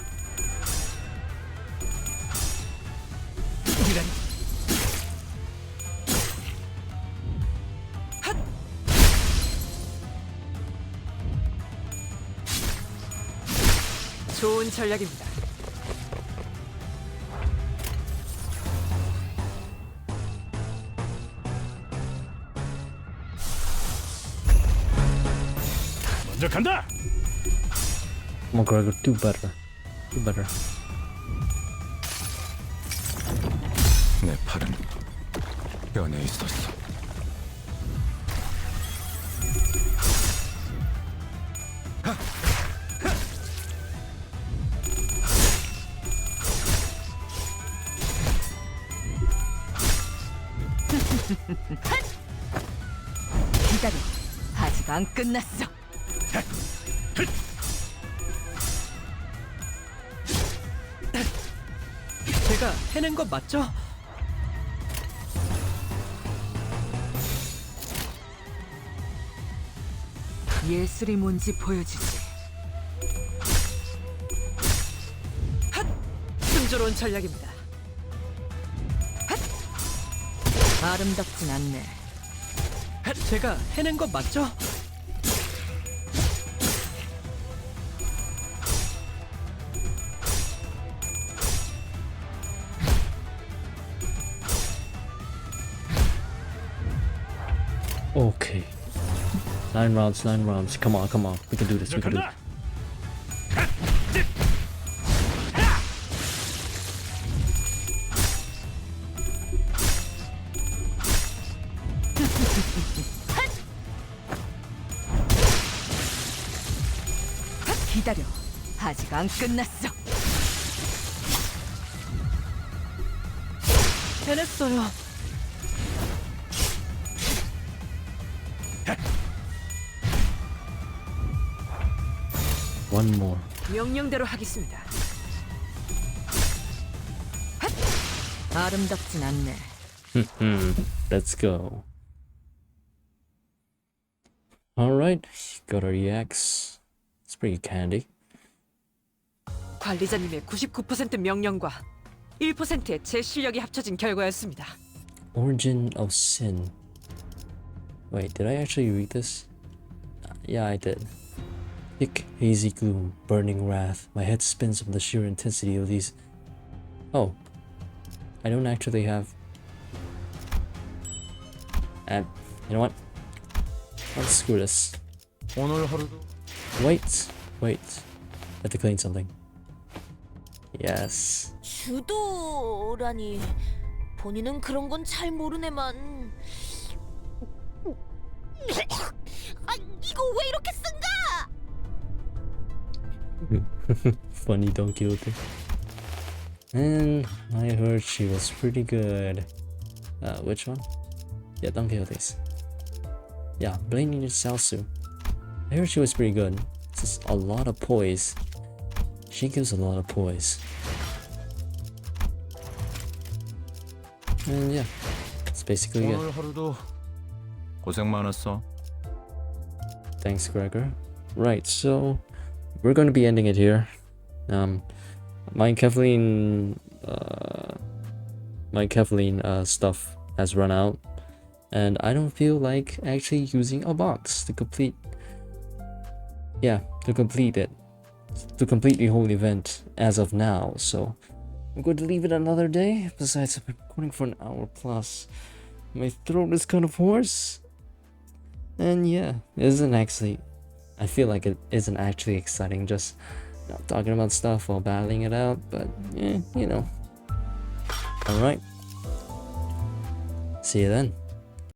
좋은 전략입니다. 먼저 간다. Come on, Gregor, do better. Do better. 내 팔은 연에 있었어. 기다려. 아직 안 끝났어. 제가 해낸 거 맞죠? 예술이 뭔지 보여주지. 순조로운 전략입니다. 아름답진 않네. 제가 해낸 거 맞죠? Okay. 9 rounds, 9 rounds. Come on, come on. We can do this. We can do 간다. this. 기다려. 아직 안 끝났어. 해냈어요. One more. 명령대로 하겠습니다. 아름답진 않네. Let's go. Alright, got our EX. It's pretty candy. 관리자님의 99% 명령과 1%의 제 실력이 합쳐진 결과였습니다. Origin of Sin. Wait, did I actually read this? Yeah, I did. Thick, hazy gloom, burning wrath. My head spins from the sheer intensity of these. Oh, I don't actually have. And you know what? Let's screw this. 오늘 하루도 Wait. I have to clean something. Yes. 주도라니. 본인은 그런 건 잘 모르네만. 아, 이거 왜 이렇게 쓴가? Funny Don Quixote. And I heard she was pretty good. Which one? Yeah, Don Quixote's. Yeah, Blaming Salsu. I heard she was pretty good. Just a lot of poise. She gives a lot of poise. And yeah, that's basically it. 오늘 하루도 고생 많았어. Thanks, Gregor. Right, so we're going to be ending it here. My Kevlin stuff has run out, and I don't feel like actually using a box to complete. Yeah, to complete the whole event as of now. So I'm going to leave it another day. Besides, I've been recording for an hour plus. My throat is kind of hoarse. And yeah, it isn't actually. I feel like it isn't actually exciting just talking about stuff while battling it out, but yeah, you know. Alright. See you then.